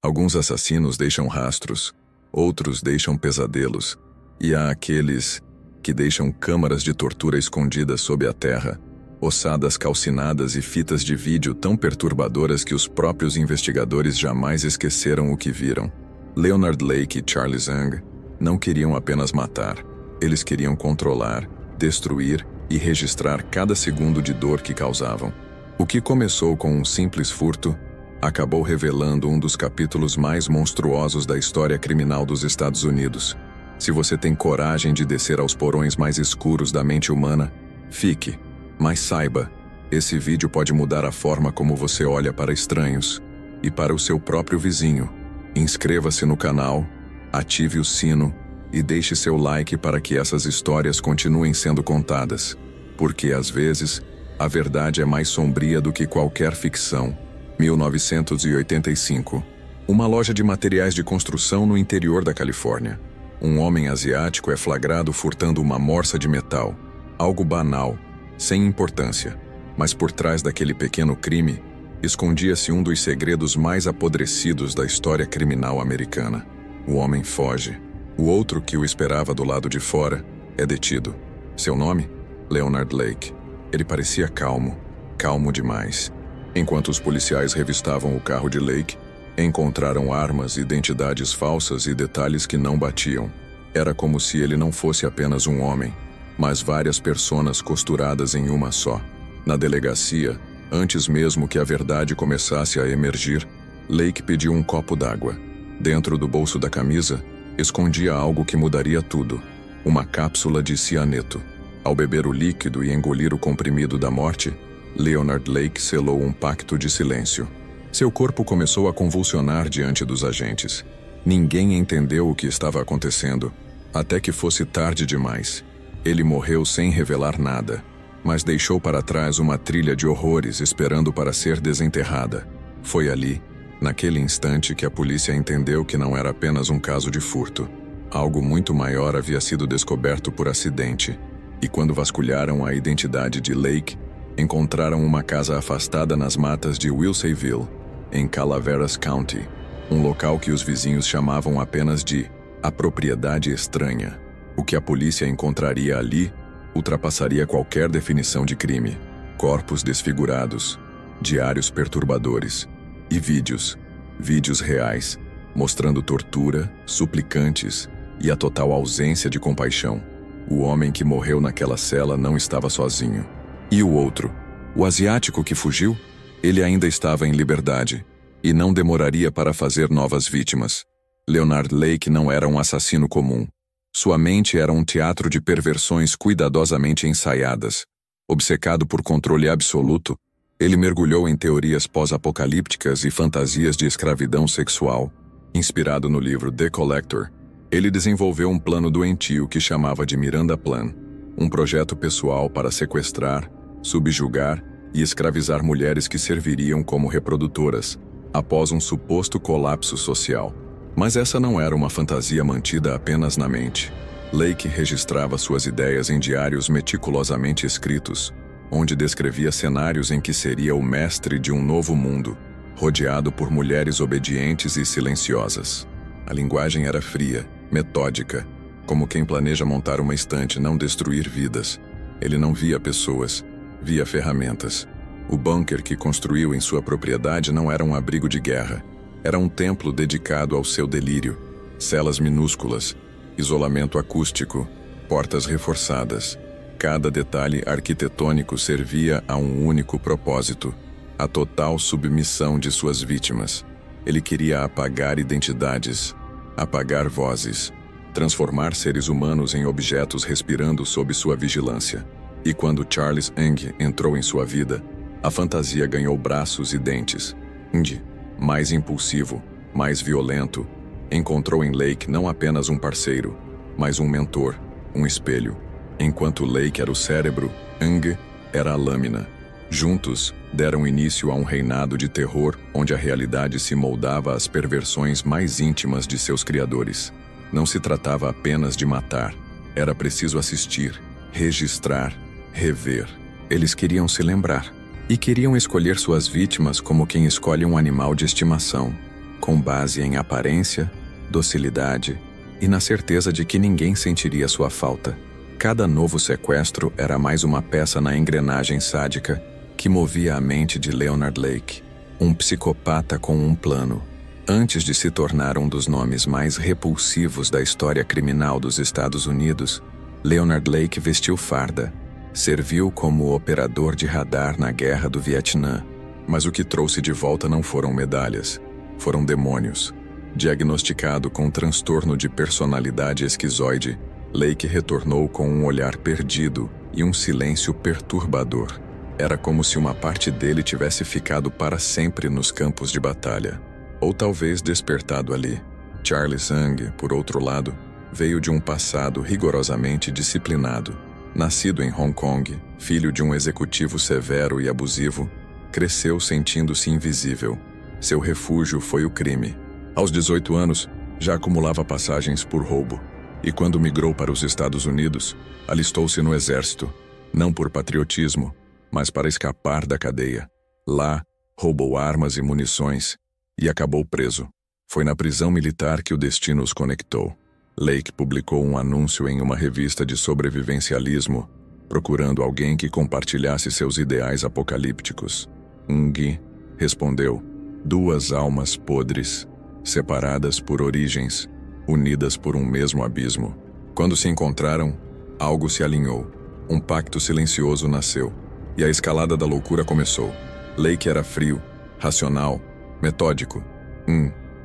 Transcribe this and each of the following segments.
Alguns assassinos deixam rastros, outros deixam pesadelos, e há aqueles que deixam câmaras de tortura escondidas sob a terra, ossadas calcinadas e fitas de vídeo tão perturbadoras que os próprios investigadores jamais esqueceram o que viram. Leonard Lake e Charlie Zhang não queriam apenas matar, eles queriam controlar, destruir e registrar cada segundo de dor que causavam. O que começou com um simples furto acabou revelando um dos capítulos mais monstruosos da história criminal dos Estados Unidos. Se você tem coragem de descer aos porões mais escuros da mente humana, fique. Mas saiba, esse vídeo pode mudar a forma como você olha para estranhos e para o seu próprio vizinho. Inscreva-se no canal, ative o sino e deixe seu like para que essas histórias continuem sendo contadas. Porque, às vezes, a verdade é mais sombria do que qualquer ficção. 1985. Uma loja de materiais de construção no interior da Califórnia. Um homem asiático é flagrado furtando uma morsa de metal. Algo banal, sem importância. Mas por trás daquele pequeno crime, escondia-se um dos segredos mais apodrecidos da história criminal americana. O homem foge. O outro que o esperava do lado de fora é detido. Seu nome? Leonard Lake. Ele parecia calmo demais. Enquanto os policiais revistavam o carro de Lake, encontraram armas, identidades falsas e detalhes que não batiam. Era como se ele não fosse apenas um homem, mas várias personas costuradas em uma só. Na delegacia, antes mesmo que a verdade começasse a emergir, Lake pediu um copo d'água. Dentro do bolso da camisa, escondia algo que mudaria tudo: uma cápsula de cianeto. Ao beber o líquido e engolir o comprimido da morte, Leonard Lake selou um pacto de silêncio. Seu corpo começou a convulsionar diante dos agentes. Ninguém entendeu o que estava acontecendo, até que fosse tarde demais. Ele morreu sem revelar nada, mas deixou para trás uma trilha de horrores esperando para ser desenterrada. Foi ali, naquele instante, que a polícia entendeu que não era apenas um caso de furto. Algo muito maior havia sido descoberto por acidente, e quando vasculharam a identidade de Lake, encontraram uma casa afastada nas matas de Wilseyville, em Calaveras County, um local que os vizinhos chamavam apenas de a propriedade estranha. O que a polícia encontraria ali ultrapassaria qualquer definição de crime. Corpos desfigurados, diários perturbadores e vídeos reais, mostrando tortura, suplicantes e a total ausência de compaixão. O homem que morreu naquela cela não estava sozinho. E o outro, o asiático que fugiu? Ele ainda estava em liberdade e não demoraria para fazer novas vítimas. Leonard Lake não era um assassino comum. Sua mente era um teatro de perversões cuidadosamente ensaiadas. Obcecado por controle absoluto, ele mergulhou em teorias pós-apocalípticas e fantasias de escravidão sexual. Inspirado no livro The Collector, ele desenvolveu um plano doentio que chamava de Miranda Plan, um projeto pessoal para sequestrar, subjugar e escravizar mulheres que serviriam como reprodutoras, após um suposto colapso social. Mas essa não era uma fantasia mantida apenas na mente. Lake registrava suas ideias em diários meticulosamente escritos, onde descrevia cenários em que seria o mestre de um novo mundo, rodeado por mulheres obedientes e silenciosas. A linguagem era fria, metódica, como quem planeja montar uma estante, não destruir vidas. Ele não via pessoas, via ferramentas. O bunker que construiu em sua propriedade não era um abrigo de guerra. Era um templo dedicado ao seu delírio. Celas minúsculas, isolamento acústico, portas reforçadas. Cada detalhe arquitetônico servia a um único propósito: a total submissão de suas vítimas. Ele queria apagar identidades, apagar vozes, transformar seres humanos em objetos respirando sob sua vigilância. E quando Charles Ng entrou em sua vida, a fantasia ganhou braços e dentes. Ng, mais impulsivo, mais violento, encontrou em Lake não apenas um parceiro, mas um mentor, um espelho. Enquanto Lake era o cérebro, Ng era a lâmina. Juntos, deram início a um reinado de terror onde a realidade se moldava às perversões mais íntimas de seus criadores. Não se tratava apenas de matar. Era preciso assistir, registrar, rever. Eles queriam se lembrar. E queriam escolher suas vítimas como quem escolhe um animal de estimação. com base em aparência, docilidade e na certeza de que ninguém sentiria sua falta. Cada novo sequestro era mais uma peça na engrenagem sádica que movia a mente de Leonard Lake, um psicopata com um plano. Antes de se tornar um dos nomes mais repulsivos da história criminal dos Estados Unidos, Leonard Lake vestiu farda. Serviu como operador de radar na Guerra do Vietnã. Mas o que trouxe de volta não foram medalhas, foram demônios. Diagnosticado com transtorno de personalidade esquizoide, Lake retornou com um olhar perdido e um silêncio perturbador. Era como se uma parte dele tivesse ficado para sempre nos campos de batalha. Ou talvez despertado ali. Charles Ng, por outro lado, veio de um passado rigorosamente disciplinado. Nascido em Hong Kong, filho de um executivo severo e abusivo, cresceu sentindo-se invisível. Seu refúgio foi o crime. Aos 18 anos, já acumulava passagens por roubo. E quando migrou para os Estados Unidos, alistou-se no exército, não por patriotismo, mas para escapar da cadeia. Lá, roubou armas e munições e acabou preso. Foi na prisão militar que o destino os conectou. Lake publicou um anúncio em uma revista de sobrevivencialismo, procurando alguém que compartilhasse seus ideais apocalípticos. Ng respondeu: 2 almas podres, separadas por origens, unidas por um mesmo abismo. Quando se encontraram, algo se alinhou. Um pacto silencioso nasceu, e a escalada da loucura começou. Lake era frio, racional, metódico.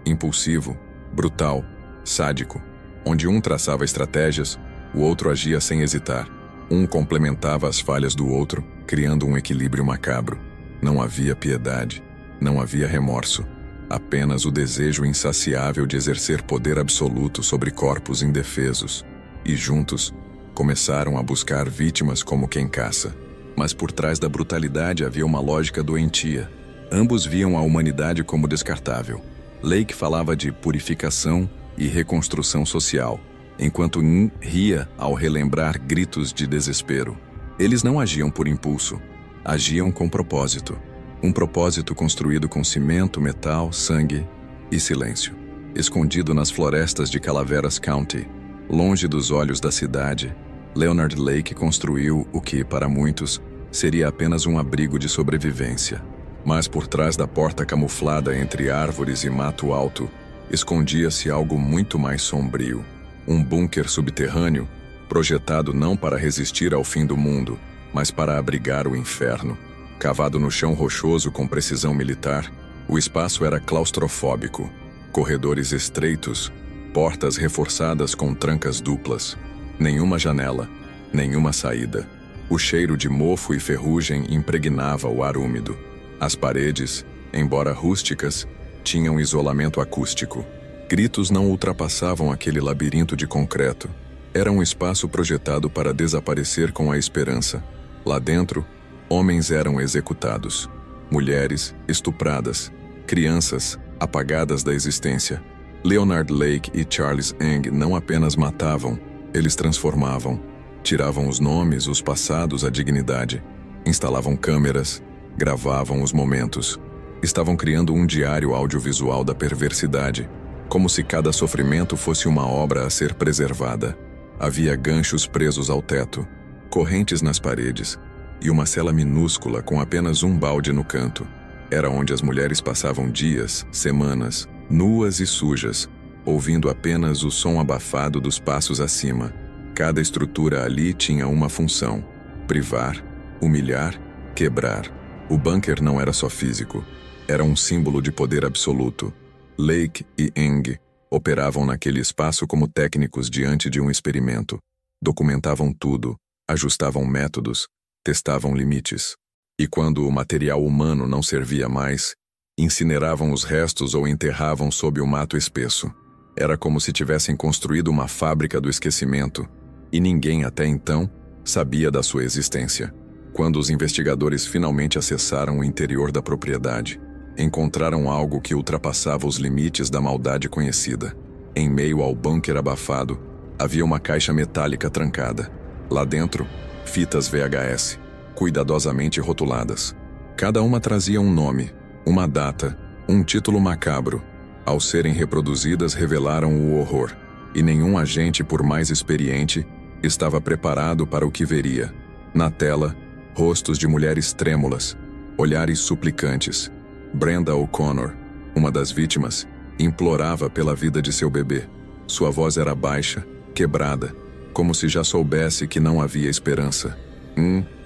Impulsivo, brutal, sádico. Onde um traçava estratégias, o outro agia sem hesitar. Um complementava as falhas do outro, criando um equilíbrio macabro. Não havia piedade, não havia remorso. Apenas o desejo insaciável de exercer poder absoluto sobre corpos indefesos. E juntos, começaram a buscar vítimas como quem caça. Mas por trás da brutalidade havia uma lógica doentia. Ambos viam a humanidade como descartável. Lake falava de purificação e reconstrução social, enquanto Ng ria ao relembrar gritos de desespero. Eles não agiam por impulso, agiam com propósito. Um propósito construído com cimento, metal, sangue e silêncio. Escondido nas florestas de Calaveras County, longe dos olhos da cidade, Leonard Lake construiu o que, para muitos, seria apenas um abrigo de sobrevivência. Mas por trás da porta camuflada entre árvores e mato alto, escondia-se algo muito mais sombrio. Um bunker subterrâneo, projetado não para resistir ao fim do mundo, mas para abrigar o inferno. Cavado no chão rochoso com precisão militar, o espaço era claustrofóbico. Corredores estreitos, portas reforçadas com trancas duplas. Nenhuma janela, nenhuma saída. O cheiro de mofo e ferrugem impregnava o ar úmido. As paredes, embora rústicas, tinham isolamento acústico. Gritos não ultrapassavam aquele labirinto de concreto. Era um espaço projetado para desaparecer com a esperança. Lá dentro, homens eram executados. Mulheres, estupradas. Crianças, apagadas da existência. Leonard Lake e Charles Ng não apenas matavam, eles transformavam. Tiravam os nomes, os passados, a dignidade. Instalavam câmeras, gravavam os momentos. Estavam criando um diário audiovisual da perversidade, como se cada sofrimento fosse uma obra a ser preservada. Havia ganchos presos ao teto, correntes nas paredes, e uma cela minúscula com apenas um balde no canto. Era onde as mulheres passavam dias, semanas, nuas e sujas, ouvindo apenas o som abafado dos passos acima. Cada estrutura ali tinha uma função: privar, humilhar, quebrar. O bunker não era só físico, era um símbolo de poder absoluto. Lake e Ng operavam naquele espaço como técnicos diante de um experimento. Documentavam tudo, ajustavam métodos, testavam limites. E quando o material humano não servia mais, incineravam os restos ou enterravam sob o mato espesso. Era como se tivessem construído uma fábrica do esquecimento, e ninguém até então sabia da sua existência. Quando os investigadores finalmente acessaram o interior da propriedade, encontraram algo que ultrapassava os limites da maldade conhecida. Em meio ao bunker abafado, havia uma caixa metálica trancada. Lá dentro, fitas VHS, cuidadosamente rotuladas. Cada uma trazia um nome, uma data, um título macabro. Ao serem reproduzidas, revelaram o horror, e nenhum agente, por mais experiente, estava preparado para o que veria. Na tela, rostos de mulheres trêmulas, olhares suplicantes. Brenda O'Connor, uma das vítimas, implorava pela vida de seu bebê. Sua voz era baixa, quebrada, como se já soubesse que não havia esperança.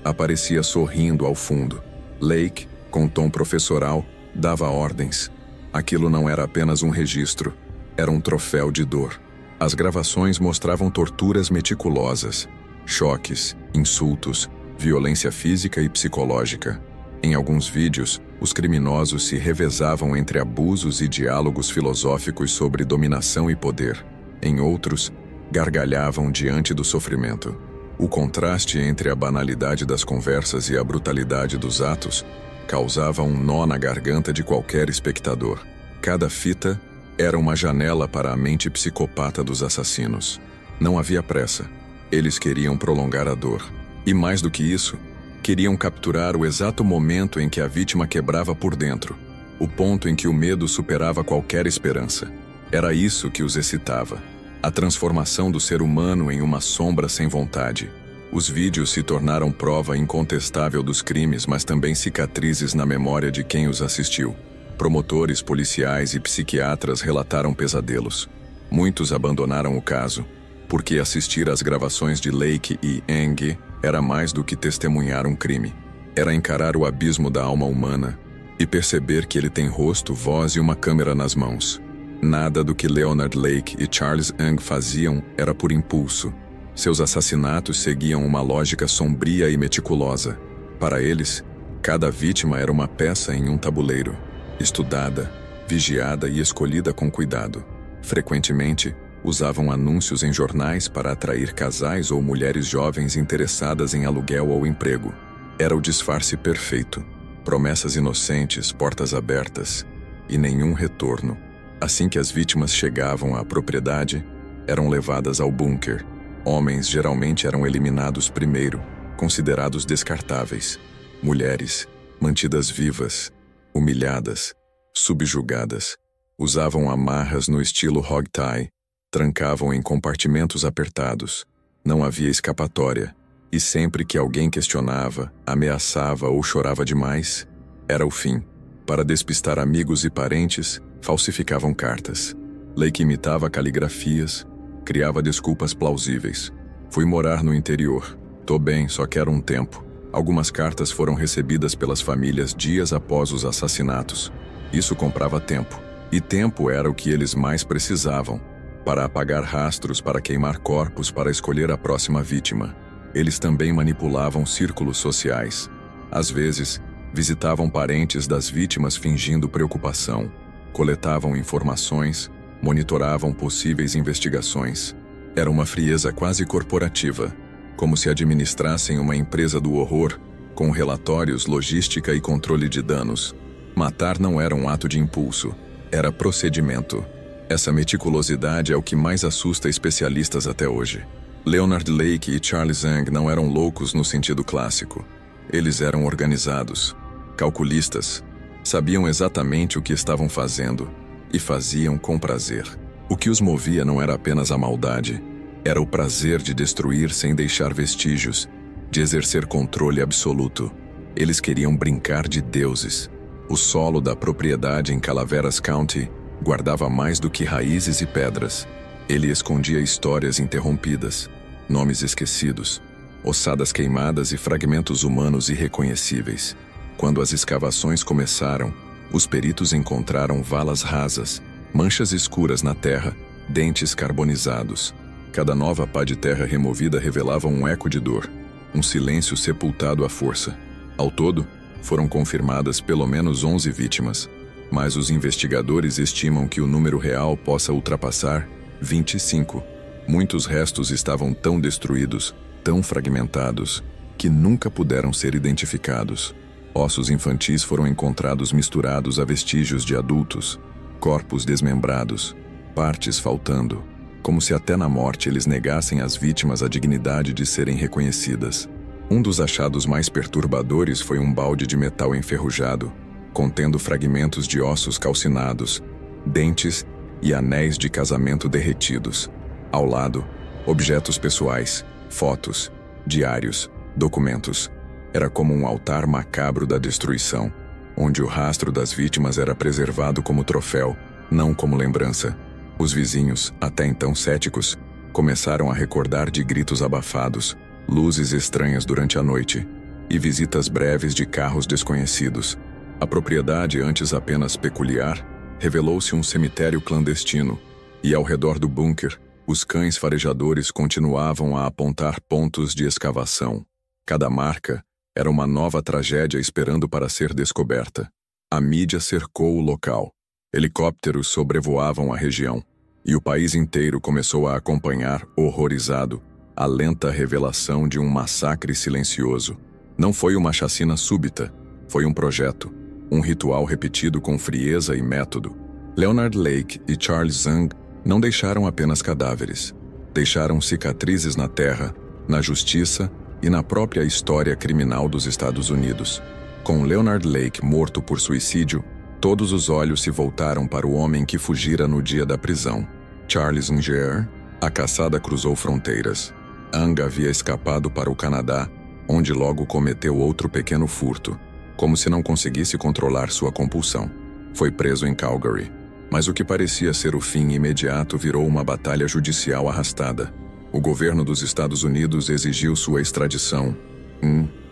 Aparecia sorrindo ao fundo. Lake, com tom professoral, dava ordens. Aquilo não era apenas um registro, era um troféu de dor. As gravações mostravam torturas meticulosas, choques, insultos, violência física e psicológica. Em alguns vídeos, os criminosos se revezavam entre abusos e diálogos filosóficos sobre dominação e poder. Em outros, gargalhavam diante do sofrimento. O contraste entre a banalidade das conversas e a brutalidade dos atos causava um nó na garganta de qualquer espectador. Cada fita era uma janela para a mente psicopata dos assassinos. Não havia pressa. Eles queriam prolongar a dor. E mais do que isso, queriam capturar o exato momento em que a vítima quebrava por dentro, o ponto em que o medo superava qualquer esperança. Era isso que os excitava, a transformação do ser humano em uma sombra sem vontade. Os vídeos se tornaram prova incontestável dos crimes, mas também cicatrizes na memória de quem os assistiu. Promotores, policiais e psiquiatras relataram pesadelos. Muitos abandonaram o caso, porque assistir às gravações de Lake e Eng era mais do que testemunhar um crime. Era encarar o abismo da alma humana e perceber que ele tem rosto, voz e uma câmera nas mãos. Nada do que Leonard Lake e Charles Eng faziam era por impulso. Seus assassinatos seguiam uma lógica sombria e meticulosa. Para eles, cada vítima era uma peça em um tabuleiro, estudada, vigiada e escolhida com cuidado. Frequentemente, usavam anúncios em jornais para atrair casais ou mulheres jovens interessadas em aluguel ou emprego. Era o disfarce perfeito. Promessas inocentes, portas abertas e nenhum retorno. Assim que as vítimas chegavam à propriedade, eram levadas ao bunker. Homens geralmente eram eliminados primeiro, considerados descartáveis. Mulheres, mantidas vivas, humilhadas, subjugadas. Usavam amarras no estilo hog tie, trancavam em compartimentos apertados. Não havia escapatória, e sempre que alguém questionava, ameaçava ou chorava demais, era o fim. Para despistar amigos e parentes, falsificavam cartas. Lake imitava caligrafias, criava desculpas plausíveis. Fui morar no interior. Tô bem, só quero um tempo. Algumas cartas foram recebidas pelas famílias dias após os assassinatos. Isso comprava tempo. E tempo era o que eles mais precisavam, para apagar rastros, para queimar corpos, para escolher a próxima vítima. Eles também manipulavam círculos sociais. Às vezes, visitavam parentes das vítimas fingindo preocupação, coletavam informações, monitoravam possíveis investigações. Era uma frieza quase corporativa, como se administrassem uma empresa do horror, com relatórios, logística e controle de danos. Matar não era um ato de impulso, era procedimento. Essa meticulosidade é o que mais assusta especialistas até hoje. Leonard Lake e Charles Eng não eram loucos no sentido clássico. Eles eram organizados, calculistas, sabiam exatamente o que estavam fazendo e faziam com prazer. O que os movia não era apenas a maldade, era o prazer de destruir sem deixar vestígios, de exercer controle absoluto. Eles queriam brincar de deuses. O solo da propriedade em Calaveras County guardava mais do que raízes e pedras. Ele escondia histórias interrompidas, nomes esquecidos, ossadas queimadas e fragmentos humanos irreconhecíveis. Quando as escavações começaram, os peritos encontraram valas rasas, manchas escuras na terra, dentes carbonizados. Cada nova pá de terra removida revelava um eco de dor, um silêncio sepultado à força. Ao todo, foram confirmadas pelo menos 11 vítimas, mas os investigadores estimam que o número real possa ultrapassar 25. Muitos restos estavam tão destruídos, tão fragmentados, que nunca puderam ser identificados. Ossos infantis foram encontrados misturados a vestígios de adultos, corpos desmembrados, partes faltando, como se até na morte eles negassem às vítimas a dignidade de serem reconhecidas. Um dos achados mais perturbadores foi um balde de metal enferrujado, contendo fragmentos de ossos calcinados, dentes e anéis de casamento derretidos. Ao lado, objetos pessoais, fotos, diários, documentos. Era como um altar macabro da destruição, onde o rastro das vítimas era preservado como troféu, não como lembrança. Os vizinhos, até então céticos, começaram a recordar de gritos abafados, luzes estranhas durante a noite e visitas breves de carros desconhecidos. A propriedade, antes apenas peculiar, revelou-se um cemitério clandestino, e ao redor do bunker, os cães farejadores continuavam a apontar pontos de escavação. Cada marca era uma nova tragédia esperando para ser descoberta. A mídia cercou o local. Helicópteros sobrevoavam a região, e o país inteiro começou a acompanhar, horrorizado, a lenta revelação de um massacre silencioso. Não foi uma chacina súbita, foi um projeto, um ritual repetido com frieza e método. Leonard Lake e Charles Zhang não deixaram apenas cadáveres. Deixaram cicatrizes na terra, na justiça e na própria história criminal dos Estados Unidos. Com Leonard Lake morto por suicídio, todos os olhos se voltaram para o homem que fugira no dia da prisão. Charles Ng, a caçada cruzou fronteiras. Ang havia escapado para o Canadá, onde logo cometeu outro pequeno furto, como se não conseguisse controlar sua compulsão. Foi preso em Calgary. Mas o que parecia ser o fim imediato virou uma batalha judicial arrastada. O governo dos Estados Unidos exigiu sua extradição.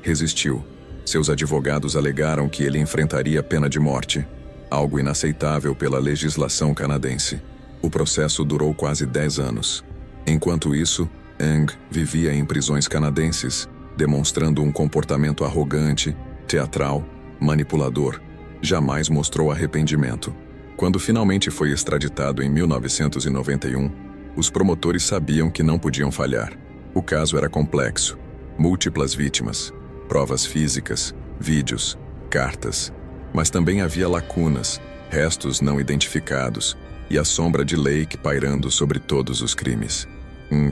Resistiu. Seus advogados alegaram que ele enfrentaria pena de morte, algo inaceitável pela legislação canadense. O processo durou quase 10 anos. Enquanto isso, Ng vivia em prisões canadenses, demonstrando um comportamento arrogante, teatral, manipulador. Jamais mostrou arrependimento. Quando finalmente foi extraditado em 1991, os promotores sabiam que não podiam falhar. O caso era complexo. Múltiplas vítimas, provas físicas, vídeos, cartas. Mas também havia lacunas, restos não identificados e a sombra de Lake pairando sobre todos os crimes.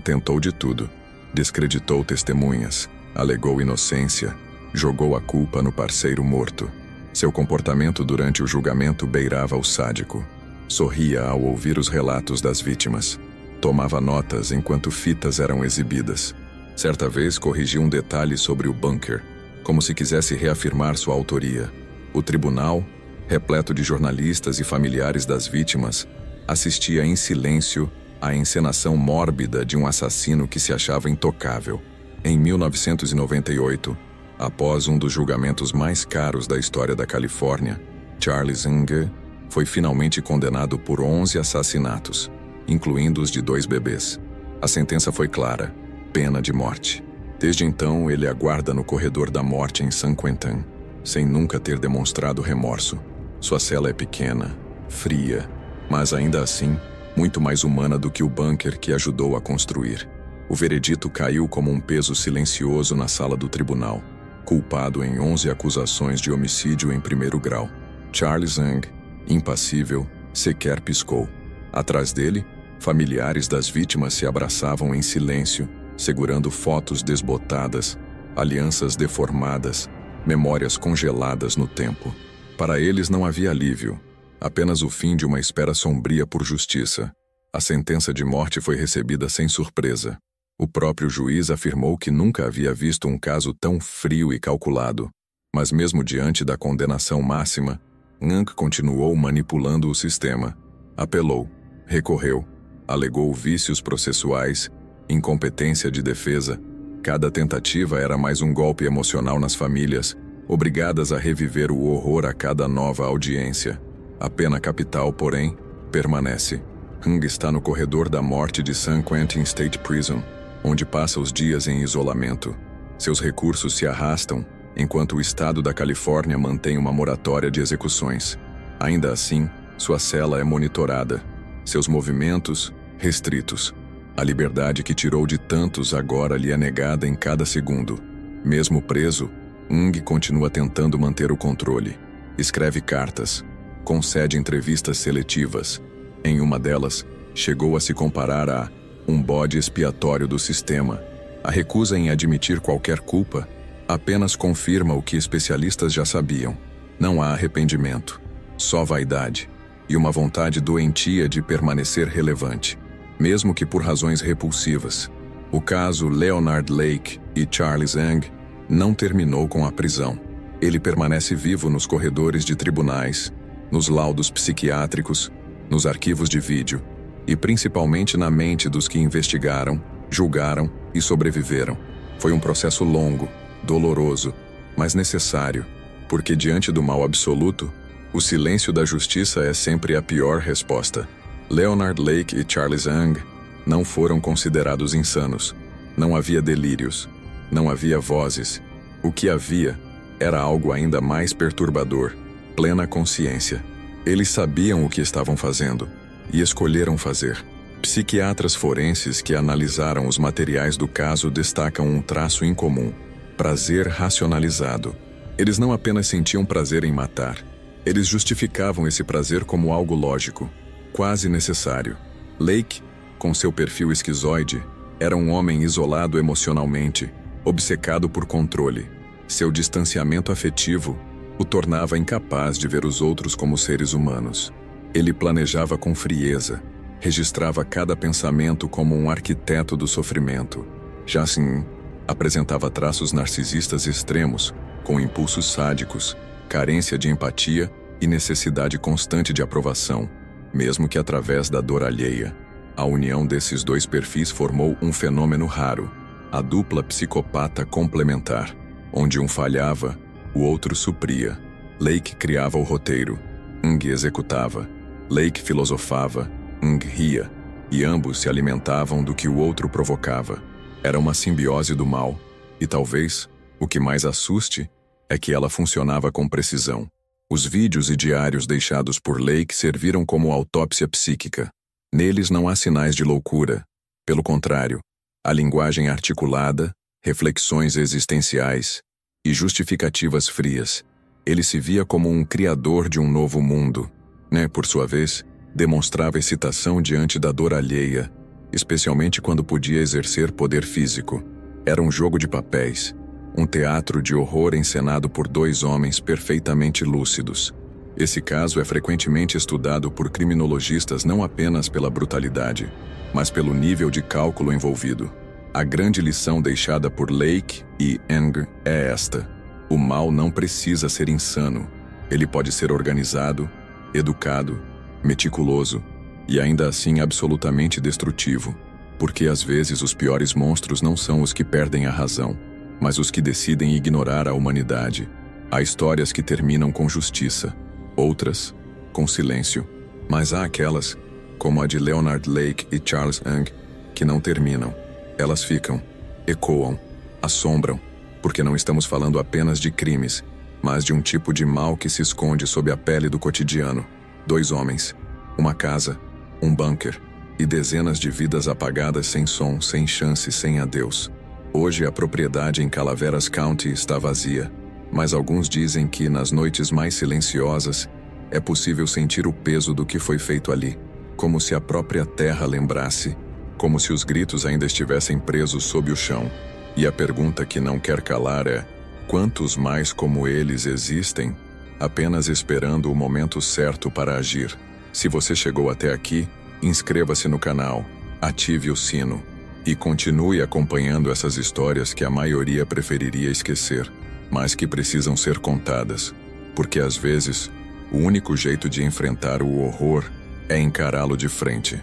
Tentou de tudo. Descreditou testemunhas, alegou inocência, jogou a culpa no parceiro morto. Seu comportamento durante o julgamento beirava o sádico. Sorria ao ouvir os relatos das vítimas. Tomava notas enquanto fitas eram exibidas. Certa vez corrigiu um detalhe sobre o bunker, como se quisesse reafirmar sua autoria. O tribunal, repleto de jornalistas e familiares das vítimas, assistia em silêncio à encenação mórbida de um assassino que se achava intocável. Em 1998, após um dos julgamentos mais caros da história da Califórnia, Charles Ng foi finalmente condenado por 11 assassinatos, incluindo os de 2 bebês. A sentença foi clara: pena de morte. Desde então, ele aguarda no corredor da morte em San Quentin, sem nunca ter demonstrado remorso. Sua cela é pequena, fria, mas ainda assim, muito mais humana do que o bunker que ajudou a construir. O veredito caiu como um peso silencioso na sala do tribunal. Culpado em 11 acusações de homicídio em primeiro grau. Charles Ng, impassível, sequer piscou. Atrás dele, familiares das vítimas se abraçavam em silêncio, segurando fotos desbotadas, alianças deformadas, memórias congeladas no tempo. Para eles não havia alívio, apenas o fim de uma espera sombria por justiça. A sentença de morte foi recebida sem surpresa. O próprio juiz afirmou que nunca havia visto um caso tão frio e calculado. Mas mesmo diante da condenação máxima, Ng continuou manipulando o sistema. Apelou, recorreu, alegou vícios processuais, incompetência de defesa. Cada tentativa era mais um golpe emocional nas famílias, obrigadas a reviver o horror a cada nova audiência. A pena capital, porém, permanece. Ng está no corredor da morte de San Quentin State Prison, onde passa os dias em isolamento. Seus recursos se arrastam, enquanto o estado da Califórnia mantém uma moratória de execuções. Ainda assim, sua cela é monitorada, seus movimentos restritos. A liberdade que tirou de tantos agora lhe é negada em cada segundo. Mesmo preso, Ng continua tentando manter o controle. Escreve cartas, concede entrevistas seletivas. Em uma delas, chegou a se comparar a um bode expiatório do sistema. A recusa em admitir qualquer culpa apenas confirma o que especialistas já sabiam. Não há arrependimento, só vaidade. e uma vontade doentia de permanecer relevante, mesmo que por razões repulsivas. O caso Leonard Lake e Charles Ng não terminou com a prisão. Ele permanece vivo nos corredores de tribunais, nos laudos psiquiátricos, nos arquivos de vídeo e principalmente na mente dos que investigaram, julgaram e sobreviveram. Foi um processo longo, doloroso, mas necessário, porque diante do mal absoluto, o silêncio da justiça é sempre a pior resposta. Leonard Lake e Charles Ng não foram considerados insanos. Não havia delírios, não havia vozes. O que havia era algo ainda mais perturbador, plena consciência. Eles sabiam o que estavam fazendo e escolheram fazer. Psiquiatras forenses que analisaram os materiais do caso destacam um traço incomum: prazer racionalizado. Eles não apenas sentiam prazer em matar, eles justificavam esse prazer como algo lógico, quase necessário. Lake, com seu perfil esquizoide, era um homem isolado emocionalmente, obcecado por controle. Seu distanciamento afetivo o tornava incapaz de ver os outros como seres humanos. Ele planejava com frieza, registrava cada pensamento como um arquiteto do sofrimento. Já assim, apresentava traços narcisistas extremos, com impulsos sádicos, carência de empatia e necessidade constante de aprovação, mesmo que através da dor alheia. A união desses dois perfis formou um fenômeno raro, a dupla psicopata complementar, onde um falhava, o outro supria. Lake criava o roteiro, Ng executava. Lake filosofava, Ng ria, e ambos se alimentavam do que o outro provocava. Era uma simbiose do mal, e talvez, o que mais assuste, é que ela funcionava com precisão. Os vídeos e diários deixados por Lake serviram como autópsia psíquica. Neles não há sinais de loucura. Pelo contrário, há linguagem articulada, reflexões existenciais e justificativas frias. Ele se via como um criador de um novo mundo. Por sua vez, demonstrava excitação diante da dor alheia, especialmente quando podia exercer poder físico. Era um jogo de papéis, um teatro de horror encenado por dois homens perfeitamente lúcidos. Esse caso é frequentemente estudado por criminologistas não apenas pela brutalidade, mas pelo nível de cálculo envolvido. A grande lição deixada por Lake e Ng é esta: o mal não precisa ser insano. Ele pode ser organizado, educado, meticuloso e ainda assim absolutamente destrutivo, porque às vezes os piores monstros não são os que perdem a razão, mas os que decidem ignorar a humanidade. Há histórias que terminam com justiça, outras com silêncio, mas há aquelas, como a de Leonard Lake e Charles Ng, que não terminam. Elas ficam, ecoam, assombram, porque não estamos falando apenas de crimes, mas de um tipo de mal que se esconde sob a pele do cotidiano. 2 homens, uma casa, um bunker e dezenas de vidas apagadas sem som, sem chance, sem adeus. Hoje a propriedade em Calaveras County está vazia, mas alguns dizem que nas noites mais silenciosas é possível sentir o peso do que foi feito ali, como se a própria terra lembrasse, como se os gritos ainda estivessem presos sob o chão. E a pergunta que não quer calar é: quantos mais como eles existem, apenas esperando o momento certo para agir? Se você chegou até aqui, inscreva-se no canal, ative o sino e continue acompanhando essas histórias que a maioria preferiria esquecer, mas que precisam ser contadas, porque às vezes o único jeito de enfrentar o horror é encará-lo de frente.